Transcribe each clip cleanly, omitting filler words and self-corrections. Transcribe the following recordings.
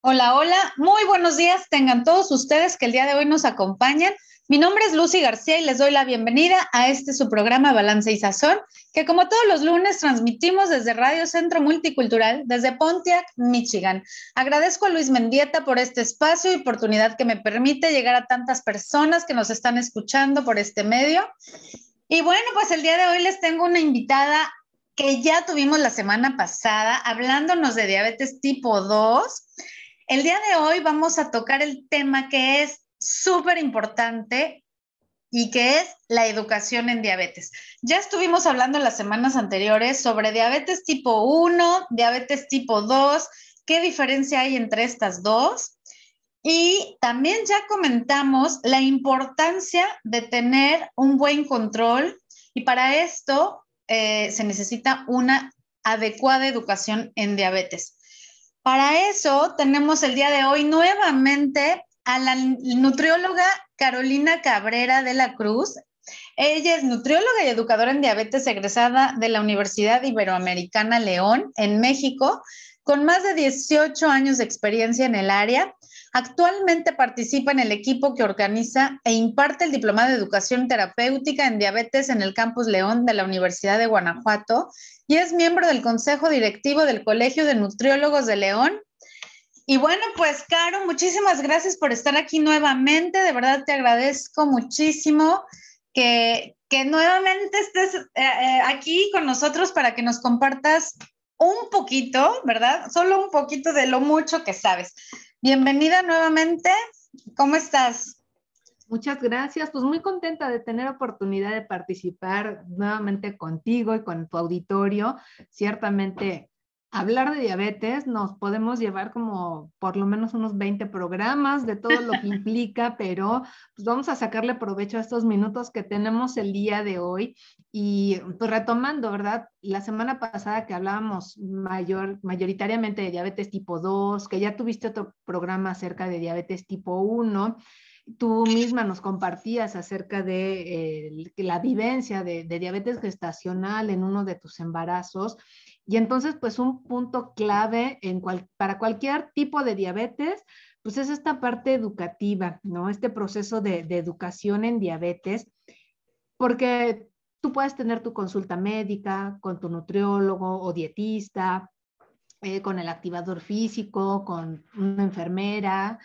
Hola, hola, muy buenos días tengan todos ustedes que el día de hoy nos acompañan. Mi nombre es Lucy García y les doy la bienvenida a su programa Balance y Sazón, que como todos los lunes transmitimos desde Radio Centro Multicultural, desde Pontiac, Michigan. Agradezco a Luis Mendieta por este espacio y oportunidad que me permite llegar a tantas personas que nos están escuchando por este medio. Y bueno, pues el día de hoy les tengo una invitada que ya tuvimos la semana pasada hablándonos de diabetes tipo 2. El día de hoy vamos a tocar el tema que es súper importante y que es la educación en diabetes. Ya estuvimos hablando en las semanas anteriores sobre diabetes tipo 1, diabetes tipo 2, qué diferencia hay entre estas dos. Y también ya comentamos la importancia de tener un buen control y para esto se necesita una adecuada educación en diabetes. Para eso tenemos el día de hoy nuevamente a la nutrióloga Carolina Cabrera de la Cruz. Ella es nutrióloga y educadora en diabetes egresada de la Universidad Iberoamericana León en México, con más de 18 años de experiencia en el área. Actualmente participa en el equipo que organiza e imparte el Diplomado de Educación Terapéutica en Diabetes en el Campus León de la Universidad de Guanajuato y es miembro del Consejo Directivo del Colegio de Nutriólogos de León. Y bueno, pues Caro, muchísimas gracias por estar aquí nuevamente. De verdad te agradezco muchísimo que nuevamente estés aquí con nosotros para que nos compartas un poquito, ¿verdad? Solo un poquito de lo mucho que sabes. Bienvenida nuevamente. ¿Cómo estás? Muchas gracias, pues muy contenta de tener oportunidad de participar nuevamente contigo y con tu auditorio. Ciertamente, hablar de diabetes nos podemos llevar como por lo menos unos 20 programas de todo lo que implica, pero pues vamos a sacarle provecho a estos minutos que tenemos el día de hoy. Y pues retomando, ¿verdad? La semana pasada que hablábamos mayoritariamente de diabetes tipo 2, que ya tuviste otro programa acerca de diabetes tipo 1. Tú misma nos compartías acerca de la vivencia de diabetes gestacional en uno de tus embarazos. Y entonces, pues un punto clave para cualquier tipo de diabetes, pues es esta parte educativa, ¿no? Este proceso de educación en diabetes, porque tú puedes tener tu consulta médica con tu nutriólogo o dietista, con el activador físico, con una enfermera,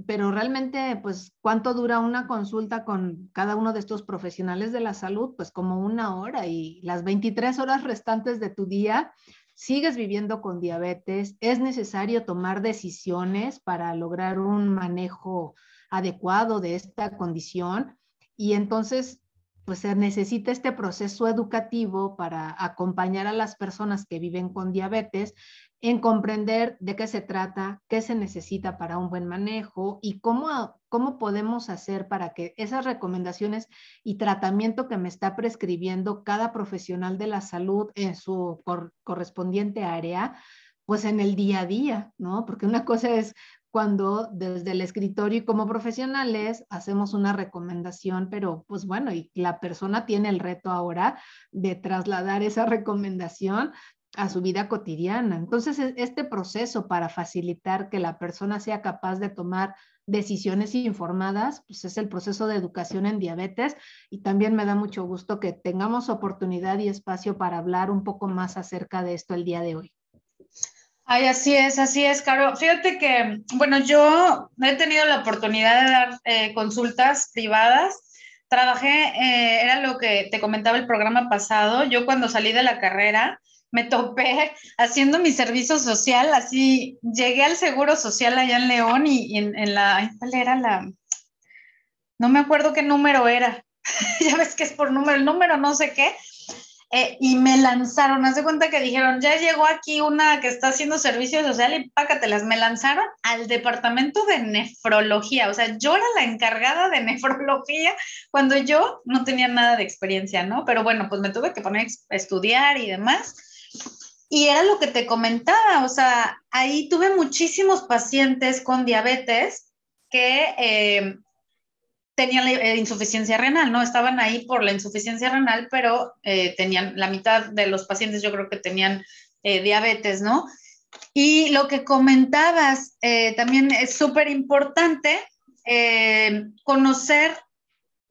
pero realmente, pues, ¿cuánto dura una consulta con cada uno de estos profesionales de la salud? Pues como una hora y las 23 horas restantes de tu día sigues viviendo con diabetes. Es necesario tomar decisiones para lograr un manejo adecuado de esta condición y entonces, pues se necesita este proceso educativo para acompañar a las personas que viven con diabetes en comprender de qué se trata, qué se necesita para un buen manejo y cómo podemos hacer para que esas recomendaciones y tratamiento que me está prescribiendo cada profesional de la salud en su correspondiente área, pues en el día a día, ¿no? Porque una cosa es cuando desde el escritorio y como profesionales hacemos una recomendación, pero pues bueno, y la persona tiene el reto ahora de trasladar esa recomendación a su vida cotidiana. Entonces, este proceso para facilitar que la persona sea capaz de tomar decisiones informadas, pues es el proceso de educación en diabetes y también me da mucho gusto que tengamos oportunidad y espacio para hablar un poco más acerca de esto el día de hoy. Ay, así es, Caro. Fíjate que, bueno, yo he tenido la oportunidad de dar consultas privadas. Trabajé, era lo que te comentaba el programa pasado. Yo cuando salí de la carrera me topé haciendo mi servicio social, así llegué al Seguro Social allá en León y en la, ¿cuál era la? No me acuerdo qué número era. Ya ves que es por número, el número no sé qué. Y me lanzaron, haz de cuenta que dijeron, ya llegó aquí una que está haciendo servicio social y pácatelas, me lanzaron al departamento de nefrología, o sea, yo era la encargada de nefrología cuando yo no tenía nada de experiencia, ¿no? Pero bueno, pues me tuve que poner a estudiar y demás. Y era lo que te comentaba, o sea, ahí tuve muchísimos pacientes con diabetes que tenían insuficiencia renal, ¿no? Estaban ahí por la insuficiencia renal, pero tenían la mitad de los pacientes, yo creo que tenían diabetes, ¿no? Y lo que comentabas también es súper importante, conocer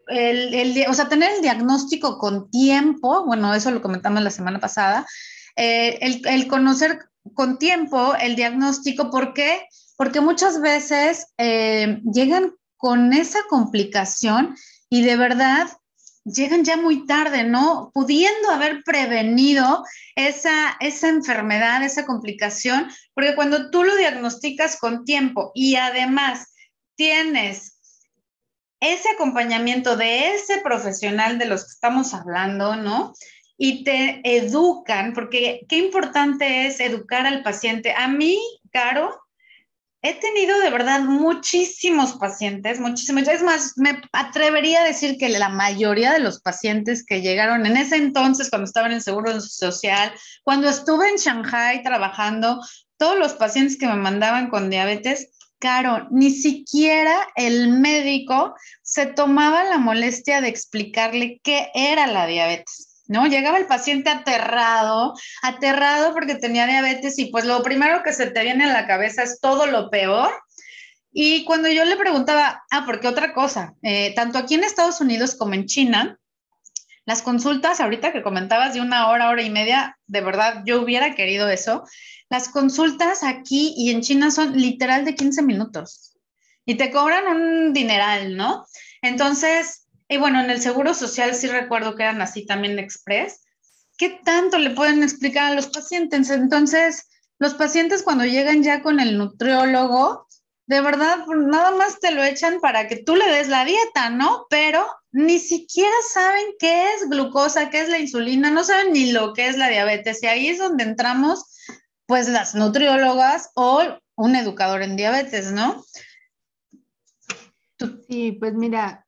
o sea, tener el diagnóstico con tiempo. Bueno, eso lo comentamos la semana pasada, el conocer con tiempo el diagnóstico. ¿Por qué? Porque muchas veces llegan con esa complicación y de verdad llegan ya muy tarde, ¿no? Pudiendo haber prevenido esa enfermedad, esa complicación, porque cuando tú lo diagnosticas con tiempo y además tienes ese acompañamiento de ese profesional de los que estamos hablando, ¿no? Y te educan, porque qué importante es educar al paciente. A mí, Caro, he tenido de verdad muchísimos pacientes, muchísimos. Es más, me atrevería a decir que la mayoría de los pacientes que llegaron en ese entonces, cuando estaba en el Seguro Social, cuando estuve en Shanghai trabajando, todos los pacientes que me mandaban con diabetes, Caro, ni siquiera el médico se tomaba la molestia de explicarle qué era la diabetes. ¿No? Llegaba el paciente aterrado porque tenía diabetes y pues lo primero que se te viene a la cabeza es todo lo peor. Y cuando yo le preguntaba, porque otra cosa, tanto aquí en Estados Unidos como en China, las consultas, ahorita que comentabas de 1 hora, hora y media, de verdad yo hubiera querido eso. Las consultas aquí y en China son literal de 15 minutos y te cobran un dineral, ¿no? Entonces, y bueno, en el Seguro Social sí recuerdo que eran así también express. ¿Qué tanto le pueden explicar a los pacientes? Entonces, los pacientes cuando llegan ya con el nutriólogo, de verdad, nada más te lo echan para que tú le des la dieta, ¿no? Pero ni siquiera saben qué es glucosa, qué es la insulina, no saben ni lo que es la diabetes. Y ahí es donde entramos, pues, las nutriólogas o un educador en diabetes, ¿no? Sí, pues mira,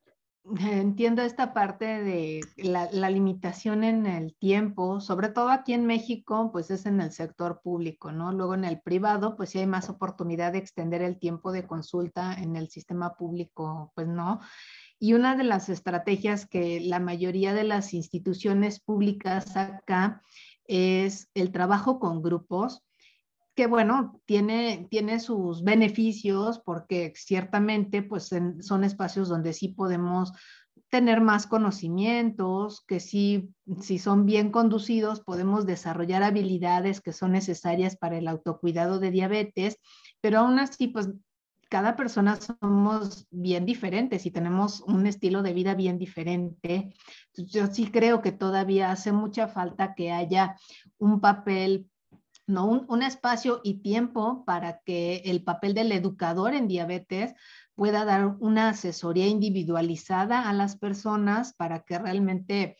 entiendo esta parte de la limitación en el tiempo, sobre todo aquí en México, pues es en el sector público, ¿no? Luego en el privado, pues sí hay más oportunidad de extender el tiempo de consulta. En el sistema público, pues no. Y una de las estrategias que la mayoría de las instituciones públicas acá es el trabajo con grupos, que bueno, tiene sus beneficios porque ciertamente pues son espacios donde sí podemos tener más conocimientos, que sí, si son bien conducidos, podemos desarrollar habilidades que son necesarias para el autocuidado de diabetes, pero aún así, pues cada persona somos bien diferentes y tenemos un estilo de vida bien diferente. Yo sí creo que todavía hace mucha falta que haya un papel, no, un espacio y tiempo para que el papel del educador en diabetes pueda dar una asesoría individualizada a las personas para que realmente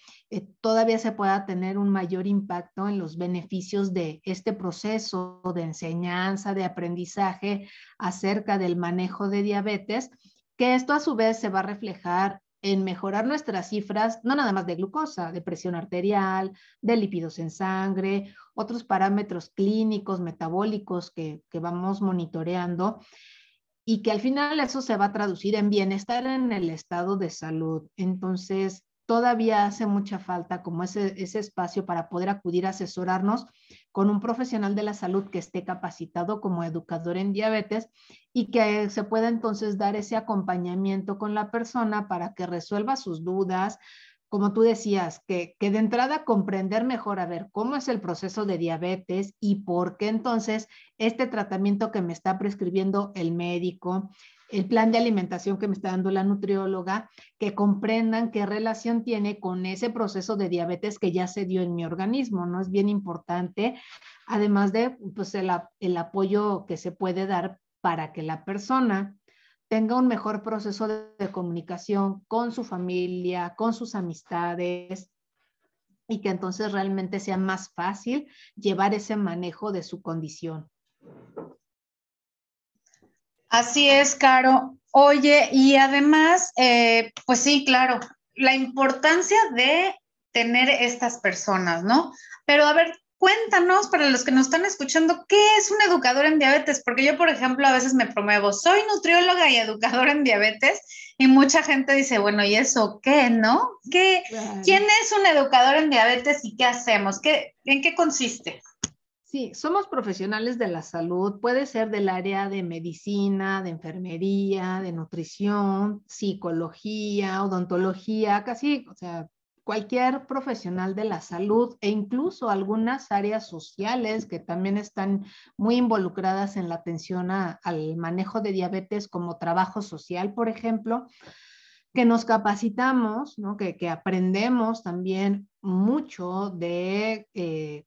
todavía se pueda tener un mayor impacto en los beneficios de este proceso de enseñanza, de aprendizaje acerca del manejo de diabetes, que esto a su vez se va a reflejar en mejorar nuestras cifras, no nada más de glucosa, de presión arterial, de lípidos en sangre, otros parámetros clínicos, metabólicos que vamos monitoreando, y que al final eso se va a traducir en bienestar en el estado de salud. Entonces, todavía hace mucha falta como ese espacio para poder acudir a asesorarnos con un profesional de la salud que esté capacitado como educador en diabetes y que se pueda entonces dar ese acompañamiento con la persona para que resuelva sus dudas, como tú decías, que de entrada comprender mejor, a ver, cómo es el proceso de diabetes y por qué entonces este tratamiento que me está prescribiendo el médico, el plan de alimentación que me está dando la nutrióloga, que comprendan qué relación tiene con ese proceso de diabetes que ya se dio en mi organismo, ¿no? Es bien importante, además de pues, el apoyo que se puede dar para que la persona tenga un mejor proceso de comunicación con su familia, con sus amistades, y que entonces realmente sea más fácil llevar ese manejo de su condición. Así es, Caro. Oye, y además, pues sí, claro, la importancia de tener estas personas, ¿no? Pero a ver, cuéntanos para los que nos están escuchando, ¿qué es un educador en diabetes? Porque yo, por ejemplo, a veces me promuevo, soy nutrióloga y educadora en diabetes, y mucha gente dice, bueno, ¿y eso qué, no? Claro. ¿Quién es un educador en diabetes y qué hacemos? ¿En qué consiste? Sí, somos profesionales de la salud, puede ser del área de medicina, de enfermería, de nutrición, psicología, odontología, casi, o sea, cualquier profesional de la salud e incluso algunas áreas sociales que también están muy involucradas en la atención al manejo de diabetes, como trabajo social, por ejemplo, que nos capacitamos, ¿no? Que aprendemos también mucho de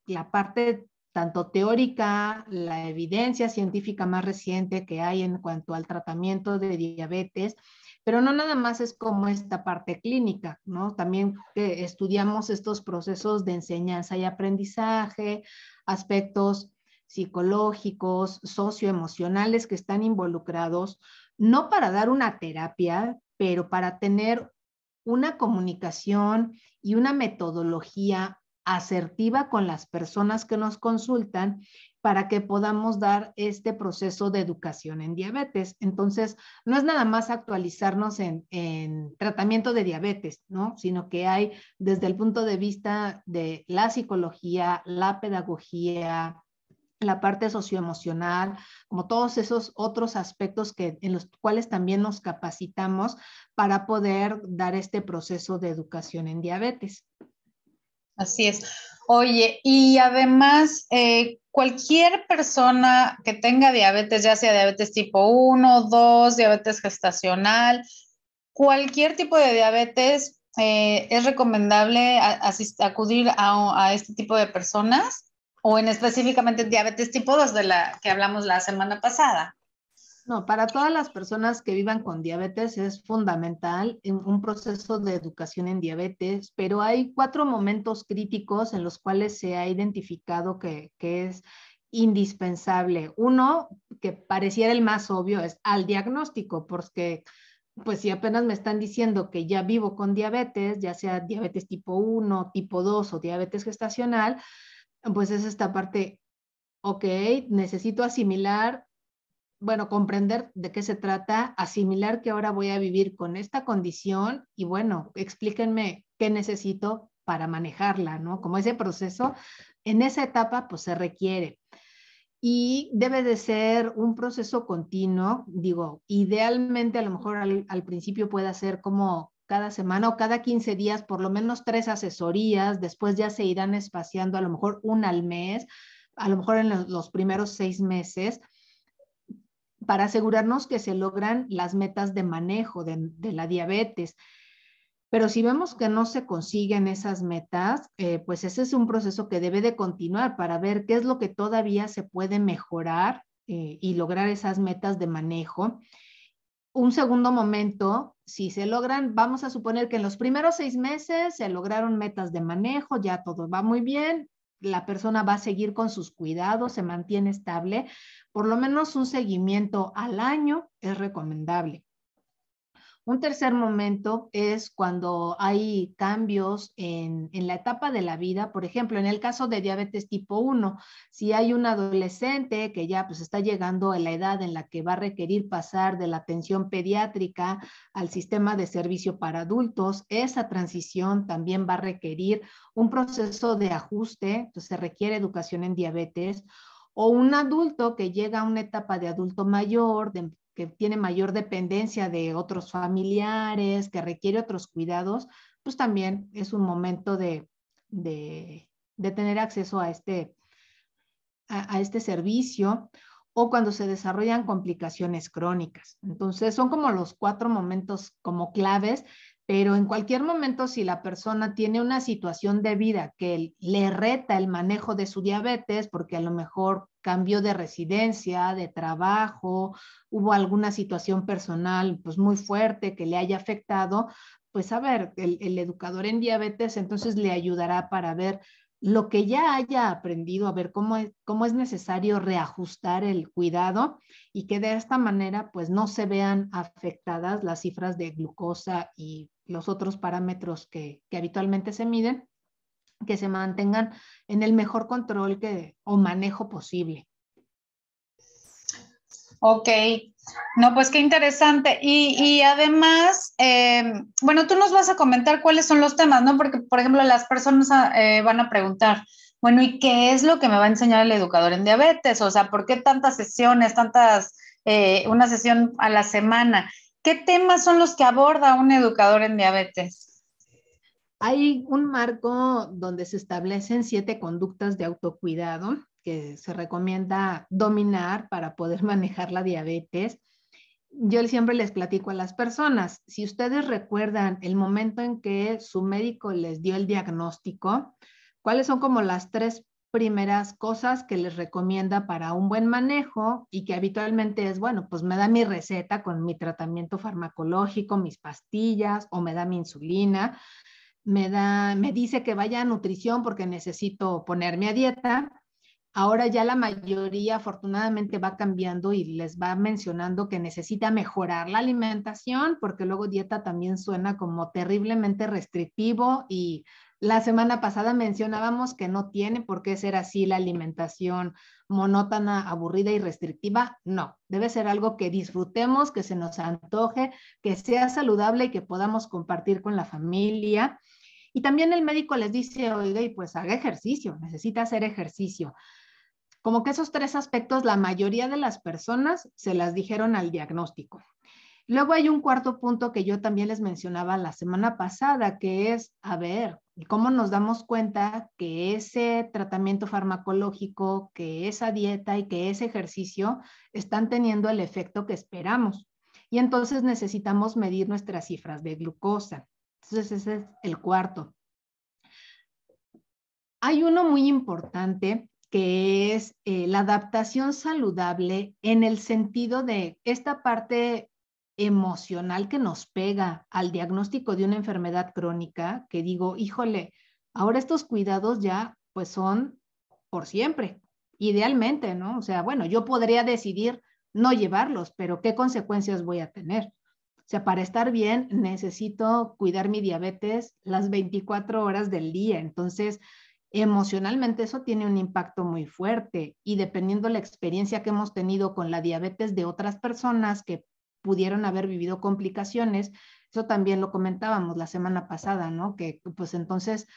la parte tanto teórica, la evidencia científica más reciente que hay en cuanto al tratamiento de diabetes, pero no nada más es como esta parte clínica, ¿no? También estudiamos estos procesos de enseñanza y aprendizaje, aspectos psicológicos, socioemocionales que están involucrados, no para dar una terapia, pero para tener una comunicación y una metodología asertiva con las personas que nos consultan para que podamos dar este proceso de educación en diabetes. Entonces, no es nada más actualizarnos en tratamiento de diabetes, ¿no? Sino que hay desde el punto de vista de la psicología, la pedagogía, la parte socioemocional, como todos esos otros aspectos en los cuales también nos capacitamos para poder dar este proceso de educación en diabetes. Así es. Oye, y además, cualquier persona que tenga diabetes, ya sea diabetes tipo 1, 2, diabetes gestacional, cualquier tipo de diabetes, ¿es recomendable acudir a este tipo de personas? ¿O en específicamente diabetes tipo 2 de la que hablamos la semana pasada? No, para todas las personas que vivan con diabetes es fundamental un proceso de educación en diabetes, pero hay 4 momentos críticos en los cuales se ha identificado que es indispensable. Uno, que pareciera el más obvio, es al diagnóstico, porque pues si apenas me están diciendo que ya vivo con diabetes, ya sea diabetes tipo 1, tipo 2 o diabetes gestacional, pues es esta parte, ok, necesito asimilar, bueno, comprender de qué se trata, asimilar que ahora voy a vivir con esta condición y bueno, explíquenme qué necesito para manejarla, ¿no? Como ese proceso, en esa etapa pues se requiere. Y debe de ser un proceso continuo, digo, idealmente a lo mejor al principio puede ser como cada semana o cada 15 días, por lo menos 3 asesorías, después ya se irán espaciando a lo mejor una al mes, a lo mejor en los primeros 6 meses, para asegurarnos que se logran las metas de manejo de la diabetes. Pero si vemos que no se consiguen esas metas, pues ese es un proceso que debe de continuar para ver qué es lo que todavía se puede mejorar y lograr esas metas de manejo. Un segundo momento, si se logran, vamos a suponer que en los primeros 6 meses se lograron metas de manejo, ya todo va muy bien, la persona va a seguir con sus cuidados, se mantiene estable, por lo menos un seguimiento al año es recomendable. Un tercer momento es cuando hay cambios en la etapa de la vida, por ejemplo, en el caso de diabetes tipo 1, si hay un adolescente que ya pues está llegando a la edad en la que va a requerir pasar de la atención pediátrica al sistema de servicio para adultos, esa transición también va a requerir un proceso de ajuste, entonces se requiere educación en diabetes, o un adulto que llega a una etapa de adulto mayor, que tiene mayor dependencia de otros familiares, que requiere otros cuidados, pues también es un momento de tener acceso a este servicio, o cuando se desarrollan complicaciones crónicas. Entonces son como los 4 momentos como claves, pero en cualquier momento si la persona tiene una situación de vida que le reta el manejo de su diabetes, porque a lo mejor cambió de residencia, de trabajo, hubo alguna situación personal pues muy fuerte que le haya afectado, pues a ver, el educador en diabetes entonces le ayudará para ver lo que ya haya aprendido, a ver cómo es necesario reajustar el cuidado y que de esta manera pues no se vean afectadas las cifras de glucosa y los otros parámetros que habitualmente se miden, que se mantengan en el mejor control o manejo posible. Ok, no, pues qué interesante. Y además, bueno, tú nos vas a comentar cuáles son los temas, ¿no? Porque, por ejemplo, las personas van a preguntar, Bueno, ¿y qué es lo que me va a enseñar el educador en diabetes? O sea, ¿por qué tantas sesiones, una sesión a la semana? ¿Qué temas son los que aborda un educador en diabetes? Hay un marco donde se establecen 7 conductas de autocuidado que se recomienda dominar para poder manejar la diabetes. Yo siempre les platico a las personas, si ustedes recuerdan el momento en que su médico les dio el diagnóstico, ¿cuáles son como las 3 primeras cosas que les recomienda para un buen manejo y que habitualmente es, bueno, pues me da mi receta con mi tratamiento farmacológico, mis pastillas o me da mi insulina, me dice que vaya a nutrición porque necesito ponerme a dieta. Ahora ya la mayoría afortunadamente va cambiando y les va mencionando que necesita mejorar la alimentación porque luego dieta también suena como terriblemente restrictivo y la semana pasada mencionábamos que no tiene por qué ser así la alimentación monótona, aburrida y restrictiva. No, debe ser algo que disfrutemos, que se nos antoje, que sea saludable y que podamos compartir con la familia. Y también el médico les dice, oiga, y pues haga ejercicio, necesita hacer ejercicio. Como que esos 3 aspectos, la mayoría de las personas se las dijeron al diagnóstico. Luego hay un cuarto punto que yo también les mencionaba la semana pasada, que es, a ver, ¿cómo nos damos cuenta que ese tratamiento farmacológico, que esa dieta y que ese ejercicio están teniendo el efecto que esperamos? Y entonces necesitamos medir nuestras cifras de glucosa. Entonces ese es el cuarto. Hay uno muy importante que es la adaptación saludable en el sentido de esta parte emocional que nos pega al diagnóstico de una enfermedad crónica, que digo, híjole, ahora estos cuidados ya pues son por siempre, idealmente, ¿no? O sea, bueno, yo podría decidir no llevarlos, pero ¿qué consecuencias voy a tener? O sea, para estar bien necesito cuidar mi diabetes las 24 horas del día. Entonces, emocionalmente eso tiene un impacto muy fuerte y dependiendo la experiencia que hemos tenido con la diabetes de otras personas que pudieron haber vivido complicaciones, eso también lo comentábamos la semana pasada, ¿no? Que pues entonces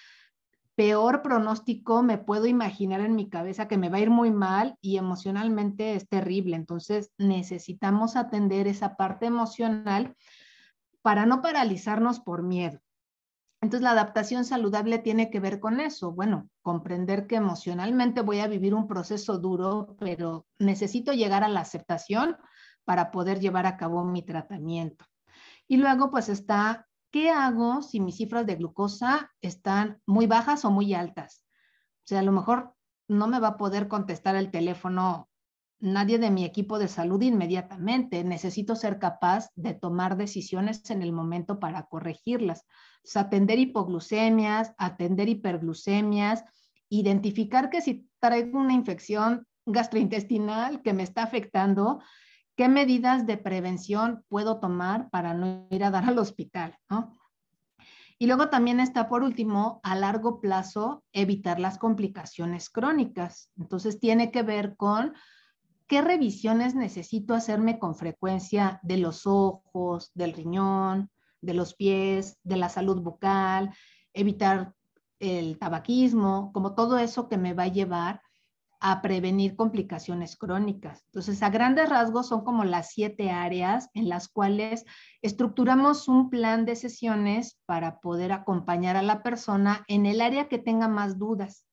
peor pronóstico me puedo imaginar en mi cabeza que me va a ir muy mal y emocionalmente es terrible. Entonces necesitamos atender esa parte emocional para no paralizarnos por miedo. Entonces, la adaptación saludable tiene que ver con eso. Bueno, comprender que emocionalmente voy a vivir un proceso duro, pero necesito llegar a la aceptación para poder llevar a cabo mi tratamiento. Y luego, pues está, ¿qué hago si mis cifras de glucosa están muy bajas o muy altas? O sea, a lo mejor no me va a poder contestar el teléfono nadie de mi equipo de salud inmediatamente. Necesito ser capaz de tomar decisiones en el momento para corregirlas. O sea, atender hipoglucemias, atender hiperglucemias, identificar que si traigo una infección gastrointestinal que me está afectando, qué medidas de prevención puedo tomar para no ir a dar al hospital, ¿no? Y luego también está, por último, a largo plazo, evitar las complicaciones crónicas. Entonces, tiene que ver con qué revisiones necesito hacerme con frecuencia de los ojos, del riñón, de los pies, de la salud bucal, evitar el tabaquismo, como todo eso que me va a llevar a prevenir complicaciones crónicas. Entonces, a grandes rasgos son como las 7 áreas en las cuales estructuramos un plan de sesiones para poder acompañar a la persona en el área que tenga más dudas.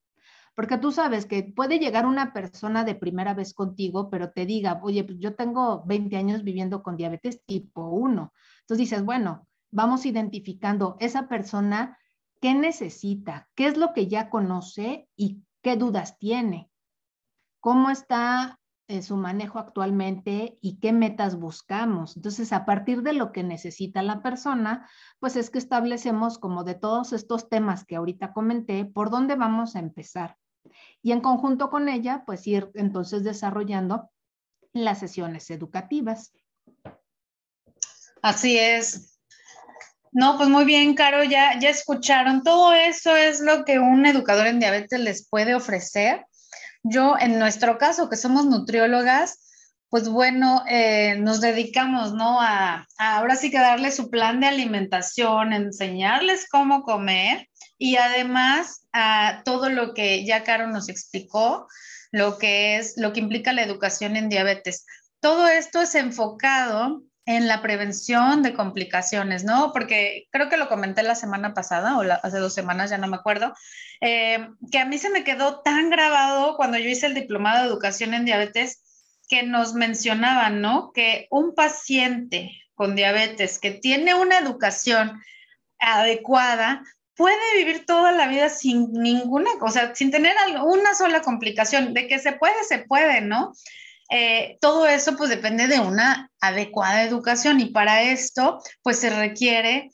Porque tú sabes que puede llegar una persona de primera vez contigo, pero te diga, oye, pues yo tengo 20 años viviendo con diabetes tipo 1. Entonces dices, bueno, vamos identificando esa persona, qué necesita, qué es lo que ya conoce y qué dudas tiene, cómo está su manejo actualmente y qué metas buscamos. Entonces, a partir de lo que necesita la persona, pues es que establecemos como de todos estos temas que ahorita comenté, por dónde vamos a empezar. Y en conjunto con ella, pues ir entonces desarrollando las sesiones educativas. Así es. No, pues muy bien, Caro, ya escucharon. Todo eso es lo que un educador en diabetes les puede ofrecer. Yo, en nuestro caso, que somos nutriólogas, pues bueno, nos dedicamos, ¿no? A ahora sí que darles su plan de alimentación, enseñarles cómo comer y además a todo lo que ya Caro nos explicó, lo que implica la educación en diabetes. Todo esto es enfocado en la prevención de complicaciones, ¿no? Porque creo que lo comenté la semana pasada o hace 2 semanas, ya no me acuerdo, que a mí se me quedó tan grabado cuando yo hice el diplomado de educación en diabetes que nos mencionaban, ¿no? Que un paciente con diabetes que tiene una educación adecuada puede vivir toda la vida sin ninguna cosa, sin tener una sola complicación. De que se puede, ¿no? Todo eso pues depende de una adecuada educación y para esto pues se requiere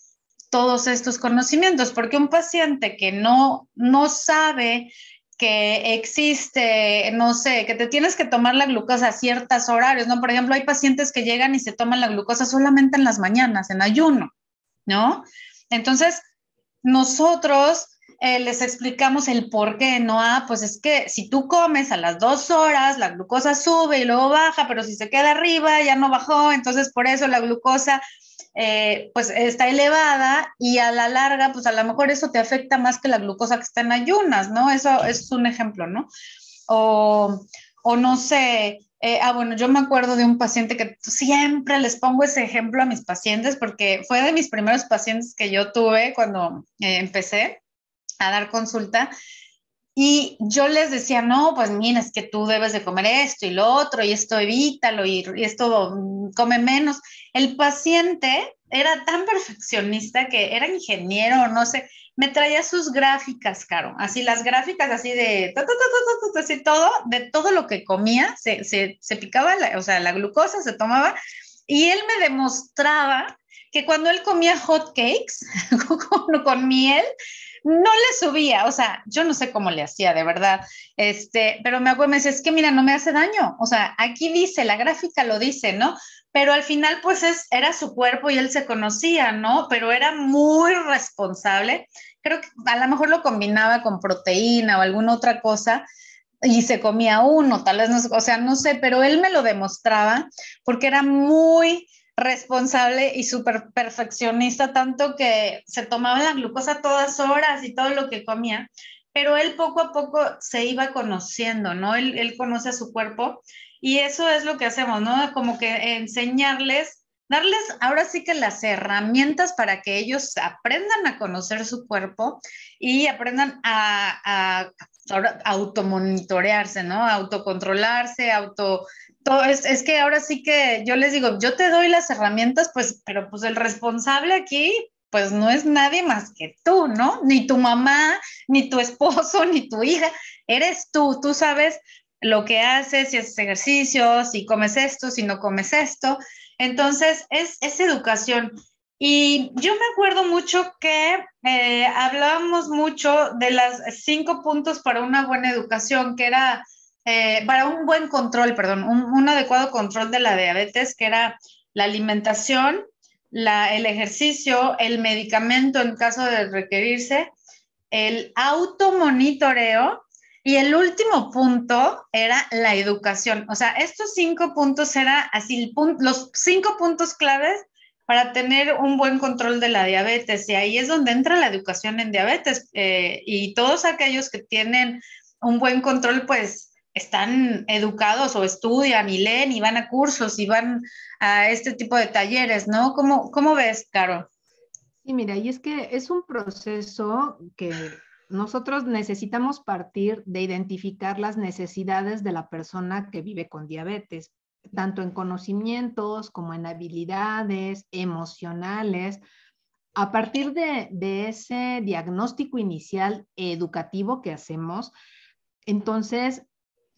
todos estos conocimientos, porque un paciente que no sabe que existe, no sé, que te tienes que tomar la glucosa a ciertos horarios, ¿no? Por ejemplo, hay pacientes que llegan y se toman la glucosa solamente en las mañanas, en ayuno, ¿no? Entonces, nosotros les explicamos el por qué, ¿no? Pues es que si tú comes a las 2 horas, la glucosa sube y luego baja, pero si se queda arriba ya no bajó, entonces por eso la glucosa pues está elevada y a la larga, pues a lo mejor eso te afecta más que la glucosa que está en ayunas, ¿no? Eso es un ejemplo, ¿no? O, o no sé, bueno, yo me acuerdo de un paciente que siempre les pongo ese ejemplo a mis pacientes porque fue de mis primeros pacientes que yo tuve cuando empecé a dar consulta y yo les decía, no, pues mira, es que tú debes de comer esto y lo otro, y esto evítalo, y esto come menos. El paciente era tan perfeccionista que era ingeniero, no sé, me traía sus gráficas, Caro, así las gráficas así de, así todo, de todo lo que comía, se picaba, o sea, la glucosa se tomaba, y él me demostraba que cuando él comía hot cakes con miel, no le subía, o sea, yo no sé cómo le hacía, de verdad, pero me acuerdo, me decía, es que mira, no me hace daño, o sea, aquí dice, la gráfica lo dice, ¿no? Pero al final, pues era su cuerpo y él se conocía, ¿no? Pero era muy responsable, creo que a lo mejor lo combinaba con proteína o alguna otra cosa, y se comía uno, tal vez, no, o sea, no sé, pero él me lo demostraba porque era muy responsable y súper perfeccionista, tanto que se tomaba la glucosa a todas horas y todo lo que comía, pero él poco a poco se iba conociendo, ¿no? Él conoce a su cuerpo y eso es lo que hacemos, ¿no? Como que enseñarles, darles ahora sí que las herramientas para que ellos aprendan a conocer su cuerpo y aprendan a automonitorearse, ¿no? Autocontrolarse, todo es que ahora sí que yo les digo, yo te doy las herramientas, pues, pero pues el responsable aquí, pues no es nadie más que tú, ¿no? Ni tu mamá, ni tu esposo, ni tu hija, eres tú sabes lo que haces, si haces ejercicio, si comes esto, si no comes esto. Entonces, es educación. Y yo me acuerdo mucho que hablábamos mucho de las 5 puntos para una buena educación, que era para un buen control, perdón, un adecuado control de la diabetes, que era la alimentación, el ejercicio, el medicamento en caso de requerirse, el automonitoreo y el último punto era la educación. O sea, estos 5 puntos eran así los 5 puntos claves para tener un buen control de la diabetes. Y ahí es donde entra la educación en diabetes. Y todos aquellos que tienen un buen control, pues están educados o estudian y leen y van a cursos y van a este tipo de talleres, ¿no? ¿Cómo ves, Caro? Sí, mira, y es que es un proceso que nosotros necesitamos partir de identificar las necesidades de la persona que vive con diabetes, tanto en conocimientos como en habilidades emocionales. A partir de ese diagnóstico inicial educativo que hacemos, entonces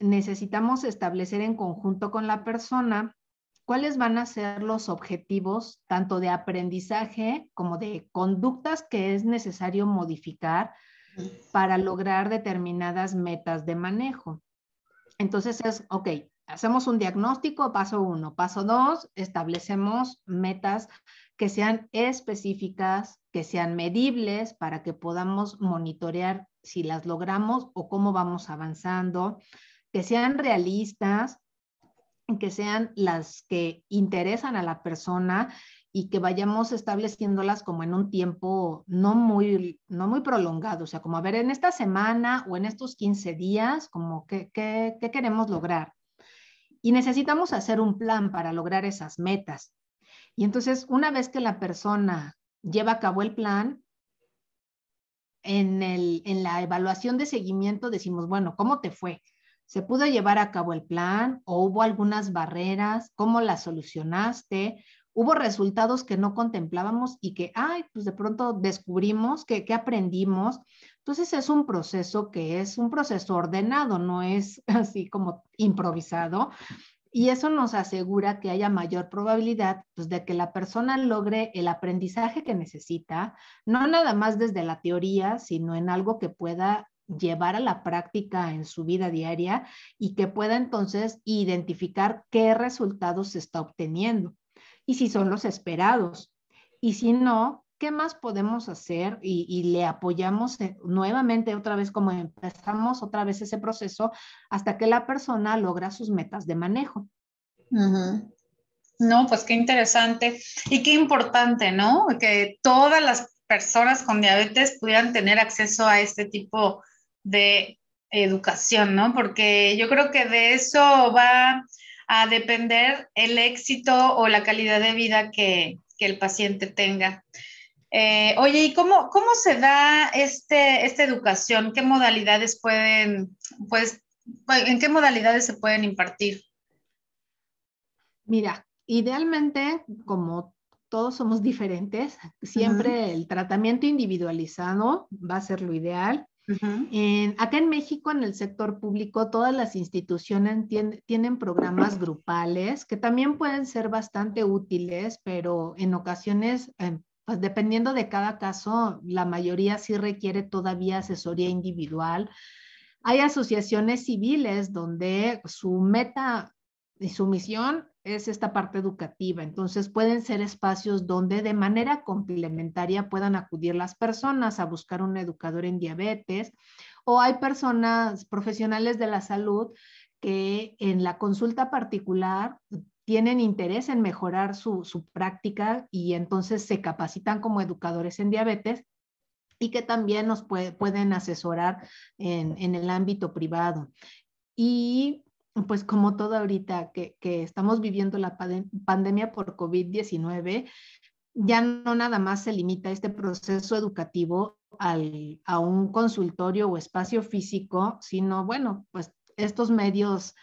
necesitamos establecer en conjunto con la persona cuáles van a ser los objetivos tanto de aprendizaje como de conductas que es necesario modificar para lograr determinadas metas de manejo. Entonces es, ok, hacemos un diagnóstico, paso 1. Paso 2, establecemos metas que sean específicas, que sean medibles para que podamos monitorear si las logramos o cómo vamos avanzando, que sean realistas, que sean las que interesan a la persona y que vayamos estableciéndolas como en un tiempo no muy prolongado, o sea, como a ver, en esta semana o en estos 15 días, como qué queremos lograr. Y necesitamos hacer un plan para lograr esas metas. Y entonces, una vez que la persona lleva a cabo el plan, en la evaluación de seguimiento decimos, bueno, ¿cómo te fue? ¿Se pudo llevar a cabo el plan o hubo algunas barreras? ¿Cómo las solucionaste? ¿Hubo resultados que no contemplábamos y que, ay, pues de pronto descubrimos que aprendimos? Entonces es un proceso que es un proceso ordenado, no es así como improvisado, y eso nos asegura que haya mayor probabilidad, pues, de que la persona logre el aprendizaje que necesita, no nada más desde la teoría, sino en algo que pueda llevar a la práctica en su vida diaria y que pueda entonces identificar qué resultados se está obteniendo y si son los esperados. Y si no, ¿qué más podemos hacer? Y le apoyamos nuevamente otra vez, como empezamos otra vez ese proceso, hasta que la persona logra sus metas de manejo. Ujú. No, pues qué interesante y qué importante, ¿no? Que todas las personas con diabetes pudieran tener acceso a este tipo de educación, ¿no? Porque yo creo que de eso va a depender el éxito o la calidad de vida que el paciente tenga. Oye, ¿y cómo se da esta educación? ¿Qué modalidades pues, en qué modalidades se pueden impartir? Mira, idealmente, como todos somos diferentes, Ujú, siempre el tratamiento individualizado va a ser lo ideal. ujú. Acá en México, en el sector público, todas las instituciones tienen programas grupales que también pueden ser bastante útiles, pero en ocasiones, pues dependiendo de cada caso, la mayoría sí requiere todavía asesoría individual. Hay asociaciones civiles donde su meta y su misión es esta parte educativa. Entonces pueden ser espacios donde de manera complementaria puedan acudir las personas a buscar un educador en diabetes, o hay personas profesionales de la salud que en la consulta particular tienen interés en mejorar su práctica y entonces se capacitan como educadores en diabetes y que también nos pueden asesorar en el ámbito privado. Y pues como todo ahorita que estamos viviendo la pandemia por COVID-19, ya no nada más se limita este proceso educativo a un consultorio o espacio físico, sino bueno, pues estos medios,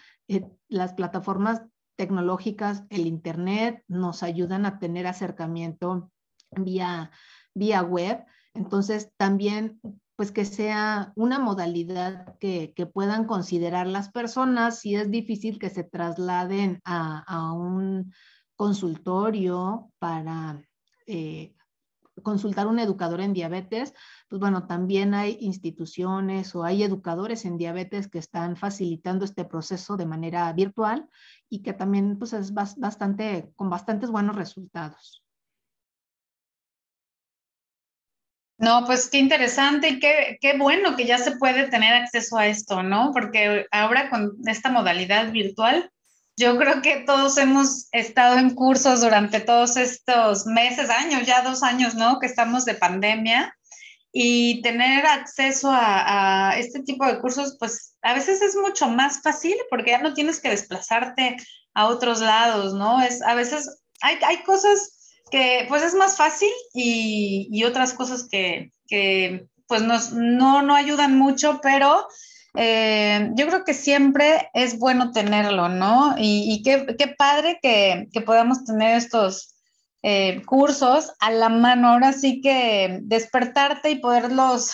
las plataformas tecnológicas, el Internet, nos ayudan a tener acercamiento vía, vía web. Entonces, también, pues que sea una modalidad que puedan considerar las personas si es difícil que se trasladen a un consultorio para eh, consultar un educador en diabetes, pues bueno, también hay instituciones o hay educadores en diabetes que están facilitando este proceso de manera virtual y que también pues es bastante, con bastantes buenos resultados. No, pues qué interesante y qué bueno que ya se puede tener acceso a esto, ¿no? Porque ahora con esta modalidad virtual, yo creo que todos hemos estado en cursos durante todos estos meses, años, ya 2 años, ¿no? Que estamos de pandemia y tener acceso a este tipo de cursos, pues a veces es mucho más fácil porque ya no tienes que desplazarte a otros lados, ¿no? A veces hay cosas que pues es más fácil y otras cosas que pues no ayudan mucho, pero yo creo que siempre es bueno tenerlo, ¿no? Y qué padre que podamos tener estos cursos a la mano. Ahora sí que despertarte y poderlos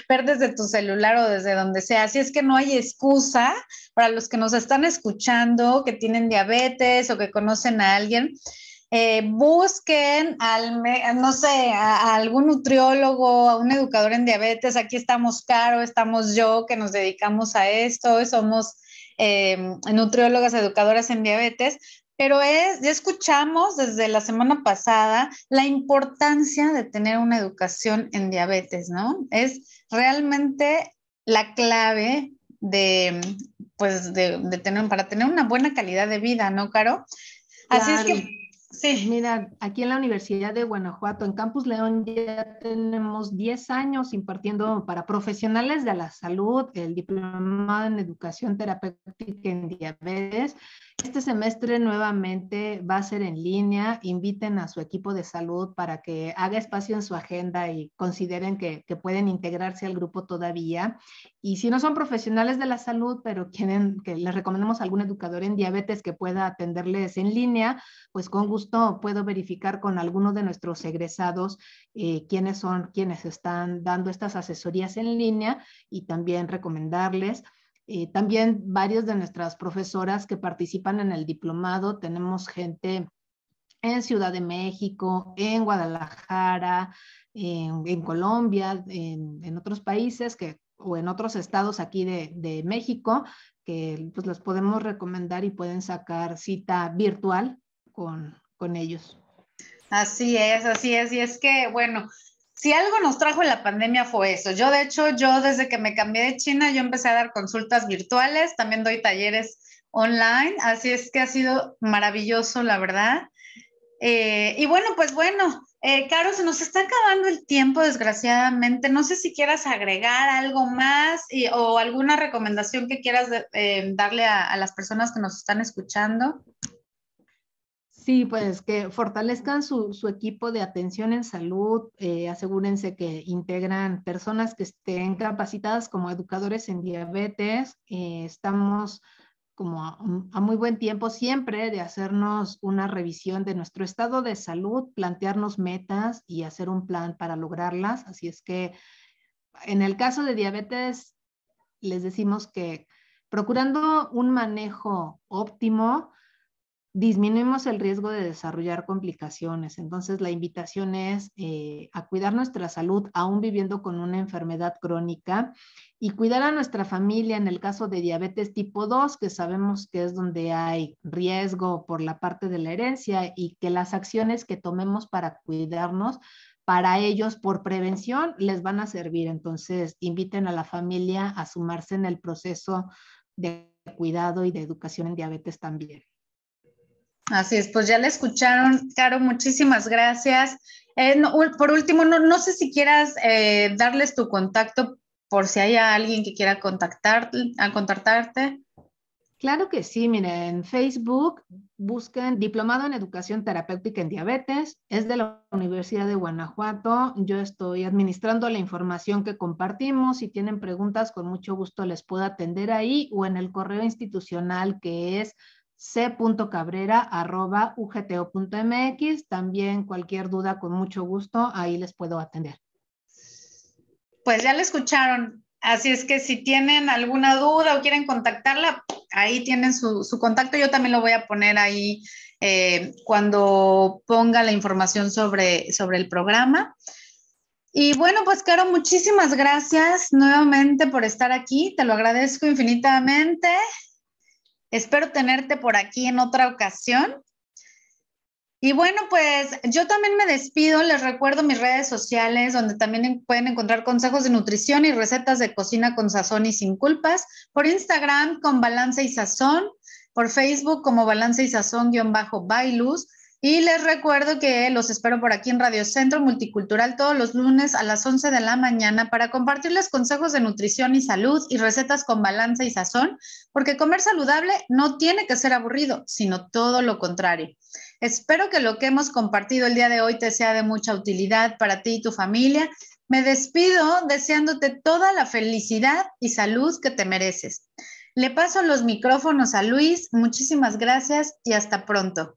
ver desde tu celular o desde donde sea. Así es que no hay excusa para los que nos están escuchando, que tienen diabetes o que conocen a alguien. Busquen no sé, a algún nutriólogo, a un educador en diabetes. Aquí estamos Caro, estamos yo, que nos dedicamos a esto, somos nutriólogas educadoras en diabetes, pero ya escuchamos desde la semana pasada la importancia de tener una educación en diabetes, ¿no? Es realmente la clave pues, para tener una buena calidad de vida, ¿no, Caro? Así es que Claro, Pues Sí. mira, aquí en la Universidad de Guanajuato, en Campus León, ya tenemos 10 años impartiendo para profesionales de la salud el diplomado en educación terapéutica en diabetes. Este semestre nuevamente va a ser en línea. Inviten a su equipo de salud para que haga espacio en su agenda y consideren que pueden integrarse al grupo todavía. Y si no son profesionales de la salud, pero quieren que les recomendemos a algún educador en diabetes que pueda atenderles en línea, pues con gusto puedo verificar con alguno de nuestros egresados quiénes son quienes están dando estas asesorías en línea y también recomendarles. También varios de nuestras profesoras que participan en el diplomado, tenemos gente en Ciudad de México, en Guadalajara, en Colombia, en otros países o en otros estados aquí de México, que pues los podemos recomendar y pueden sacar cita virtual con ellos. Así es, así es. Y es que, bueno, si algo nos trajo la pandemia fue eso. Yo, de hecho, yo desde que me cambié de China, yo empecé a dar consultas virtuales, también doy talleres online, así es que ha sido maravilloso, la verdad. Y bueno, pues bueno, Caro, se nos está acabando el tiempo, desgraciadamente. No sé si quieras agregar algo más o alguna recomendación que quieras darle a las personas que nos están escuchando. Sí, pues que fortalezcan su equipo de atención en salud, asegúrense que integran personas que estén capacitadas como educadores en diabetes. Estamos como a muy buen tiempo siempre de hacernos una revisión de nuestro estado de salud, plantearnos metas y hacer un plan para lograrlas. Así es que en el caso de diabetes, les decimos que procurando un manejo óptimo, disminuimos el riesgo de desarrollar complicaciones. Entonces, la invitación es a cuidar nuestra salud, aún viviendo con una enfermedad crónica, y cuidar a nuestra familia en el caso de diabetes tipo 2, que sabemos que es donde hay riesgo por la parte de la herencia y que las acciones que tomemos para cuidarnos, para ellos, por prevención, les van a servir. Entonces, inviten a la familia a sumarse en el proceso de cuidado y de educación en diabetes también. Así es, pues ya le escucharon, Caro, muchísimas gracias. Por último, no sé si quieras darles tu contacto por si hay alguien que quiera contactarte. Claro que sí, miren, en Facebook busquen Diplomado en Educación Terapéutica en Diabetes, es de la Universidad de Guanajuato, yo estoy administrando la información que compartimos, si tienen preguntas con mucho gusto les puedo atender ahí o en el correo institucional que es c.cabrera@ugto.mx, también cualquier duda con mucho gusto ahí les puedo atender. Pues ya le escucharon, así es que si tienen alguna duda o quieren contactarla, ahí tienen su contacto. Yo también lo voy a poner ahí cuando ponga la información sobre el programa. Y bueno, pues Caro, muchísimas gracias nuevamente por estar aquí. Te lo agradezco infinitamente. Espero tenerte por aquí en otra ocasión. Y bueno, pues yo también me despido, les recuerdo mis redes sociales donde también pueden encontrar consejos de nutrición y recetas de cocina con sazón y sin culpas, por Instagram con Balance y Sazón, por Facebook como Balance y Sazón-Bailus. Y les recuerdo que los espero por aquí en Radio Centro Multicultural todos los lunes a las 11 de la mañana para compartirles consejos de nutrición y salud y recetas con balance y sazón, porque comer saludable no tiene que ser aburrido, sino todo lo contrario. Espero que lo que hemos compartido el día de hoy te sea de mucha utilidad para ti y tu familia. Me despido deseándote toda la felicidad y salud que te mereces. Le paso los micrófonos a Luis. Muchísimas gracias y hasta pronto.